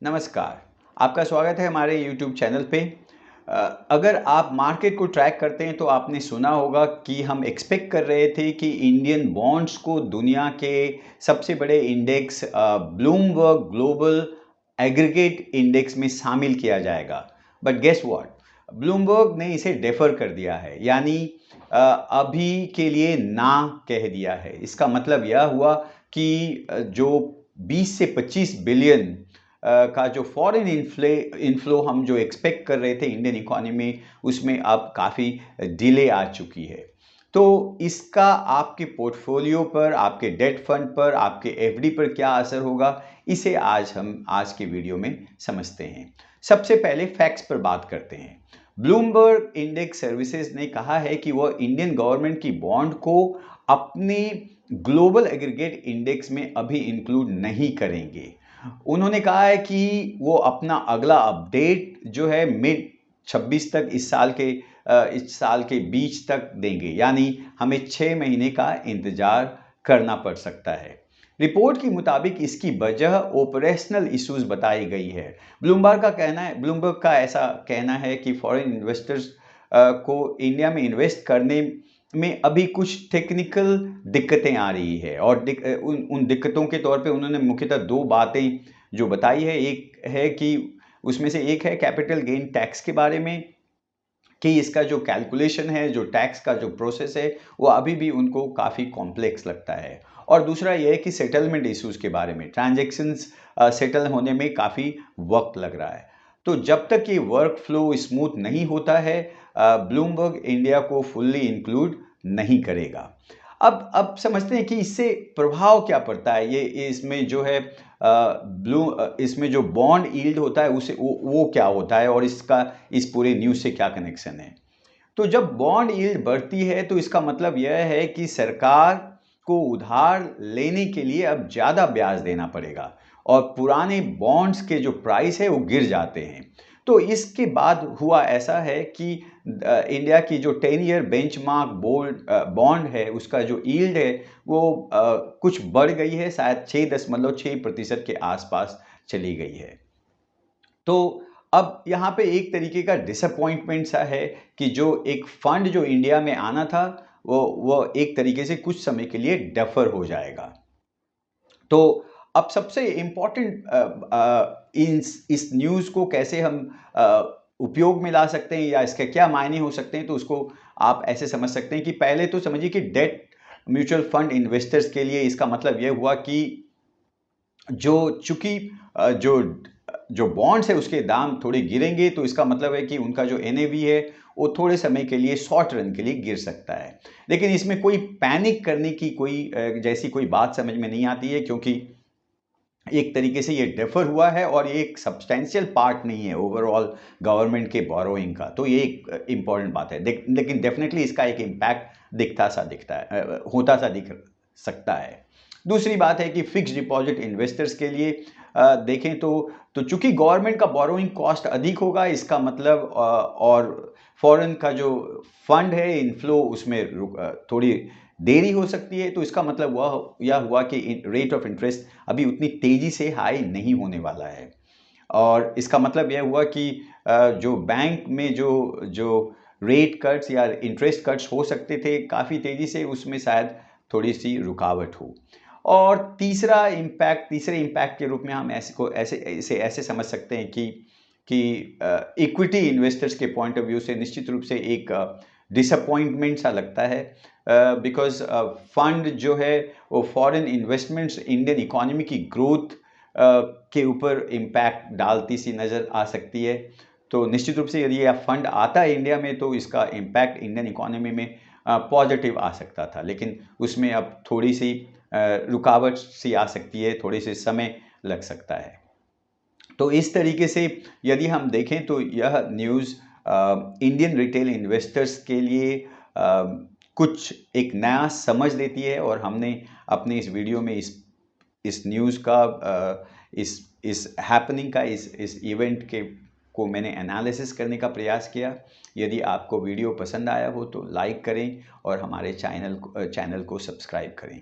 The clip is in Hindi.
नमस्कार, आपका स्वागत है हमारे YouTube चैनल पे। अगर आप मार्केट को ट्रैक करते हैं तो आपने सुना होगा कि हम एक्सपेक्ट कर रहे थे कि इंडियन बॉन्ड्स को दुनिया के सबसे बड़े index Bloomberg global aggregate index में शामिल किया जाएगा। बट गेस व्हाट, ब्लूमबर्ग ने इसे डेफर कर दिया है, यानी अभी के लिए ना कह दिया है। इसका मतलब यह हुआ कि जो 20 से 25 बिलियन का जो फॉरेन इनफ्लो हम जो एक्सपेक्ट कर रहे थे इंडियन इकोनॉमी, उसमें अब काफ़ी डिले आ चुकी है। तो इसका आपके पोर्टफोलियो पर, आपके डेट फंड पर, आपके एफडी पर क्या असर होगा, इसे हम आज के वीडियो में समझते हैं। सबसे पहले फैक्ट्स पर बात करते हैं। ब्लूमबर्ग इंडेक्स सर्विसेज ने कहा है कि वह इंडियन गवर्नमेंट की बॉन्ड को अपने ग्लोबल एग्रीगेट इंडेक्स में अभी इंक्लूड नहीं करेंगे। उन्होंने कहा है कि वो अपना अगला अपडेट जो है मिड 26 तक, इस साल के बीच तक देंगे, यानी हमें 6 महीने का इंतजार करना पड़ सकता है। रिपोर्ट के मुताबिक इसकी वजह ऑपरेशनल इश्यूज बताई गई है। ब्लूमबर्ग का ऐसा कहना है कि फॉरेन इन्वेस्टर्स को इंडिया में इन्वेस्ट करने में अभी कुछ टेक्निकल दिक्कतें आ रही है, और उन दिक्कतों के तौर पे उन्होंने मुख्यतः दो बातें जो बताई है। एक है कि उसमें से एक है कैपिटल गेन टैक्स के बारे में, कि इसका जो कैलकुलेशन है, जो टैक्स का जो प्रोसेस है, वो अभी भी उनको काफ़ी कॉम्प्लेक्स लगता है। और दूसरा ये है कि सेटलमेंट इश्यूज़ के बारे में, ट्रांजैक्शंस सेटल होने में काफ़ी वक्त लग रहा है। तो जब तक ये वर्क फ्लो स्मूथ नहीं होता है, ब्लूमबर्ग इंडिया को फुल्ली इंक्लूड नहीं करेगा। अब समझते हैं कि इससे प्रभाव क्या पड़ता है। ये इसमें जो है इसमें जो बॉन्ड यील्ड होता है उसे वो क्या होता है, और इसका इस पूरे न्यूज़ से क्या कनेक्शन है। तो जब बॉन्ड यील्ड बढ़ती है तो इसका मतलब यह है कि सरकार को उधार लेने के लिए अब ज़्यादा ब्याज देना पड़ेगा, और पुराने बॉन्ड्स के जो प्राइस है वो गिर जाते हैं। तो इसके बाद हुआ ऐसा है कि इंडिया की जो 10 ईयर बेंचमार्क बॉन्ड है, उसका जो यील्ड है वो कुछ बढ़ गई है, शायद 6.6% के आसपास चली गई है। तो अब यहाँ पे एक तरीके का डिसअपॉइंटमेंट सा है कि जो एक फंड जो इंडिया में आना था, वो एक तरीके से कुछ समय के लिए डेफर हो जाएगा। तो अब सबसे इम्पोर्टेंट इस न्यूज़ को कैसे हम उपयोग में ला सकते हैं, या इसके क्या मायने हो सकते हैं, तो उसको आप ऐसे समझ सकते हैं कि पहले तो समझिए कि डेट म्यूचुअल फंड इन्वेस्टर्स के लिए इसका मतलब यह हुआ कि चूंकि जो बॉन्ड्स है उसके दाम थोड़े गिरेंगे, तो इसका मतलब है कि उनका जो एनएवी है वो थोड़े समय के लिए, शॉर्ट रन के लिए गिर सकता है। लेकिन इसमें कोई पैनिक करने की जैसी कोई बात समझ में नहीं आती है, क्योंकि एक तरीके से ये डेफर हुआ है और ये एक सब्सटेंशियल पार्ट नहीं है ओवरऑल गवर्नमेंट के बोरोइंग का। तो ये एक इम्पॉर्टेंट बात है। लेकिन डेफिनेटली इसका एक इम्पैक्ट होता सा दिख सकता है। दूसरी बात है कि फिक्स डिपॉजिट इन्वेस्टर्स के लिए देखें तो चूंकि गवर्नमेंट का बोरोइंग कॉस्ट अधिक होगा, इसका मतलब और फॉरेन का जो फंड है इनफ्लो, उसमें थोड़ी देरी हो सकती है। तो इसका मतलब यह हुआ कि रेट ऑफ इंटरेस्ट अभी उतनी तेज़ी से हाई नहीं होने वाला है, और इसका मतलब यह हुआ कि जो बैंक में जो रेट कट्स या इंटरेस्ट कट्स हो सकते थे काफ़ी तेज़ी से, उसमें शायद थोड़ी सी रुकावट हो। और तीसरे इम्पैक्ट के रूप में हम ऐसे समझ सकते हैं कि इक्विटी इन्वेस्टर्स के पॉइंट ऑफ व्यू से निश्चित रूप से एक डिसअपॉइंटमेंट सा लगता है, बिकॉज फंड जो है वो फॉरेन इन्वेस्टमेंट्स इंडियन इकोनॉमी की ग्रोथ के ऊपर इम्पैक्ट डालती सी नज़र आ सकती है। तो निश्चित रूप से यदि यह फंड आता है इंडिया में तो इसका इम्पैक्ट इंडियन इकोनॉमी में पॉजिटिव आ सकता था, लेकिन उसमें अब थोड़ी सी रुकावट सी आ सकती है, थोड़ी सी समय लग सकता है। तो इस तरीके से यदि हम देखें तो यह न्यूज़ इंडियन रिटेल इन्वेस्टर्स के लिए कुछ एक नया समझ देती है, और हमने अपने इस वीडियो में इस न्यूज़ का इस हैपनिंग का, इस इवेंट के को मैंने एनालिसिस करने का प्रयास किया। यदि आपको वीडियो पसंद आया हो तो लाइक करें और हमारे चैनल को सब्सक्राइब करें।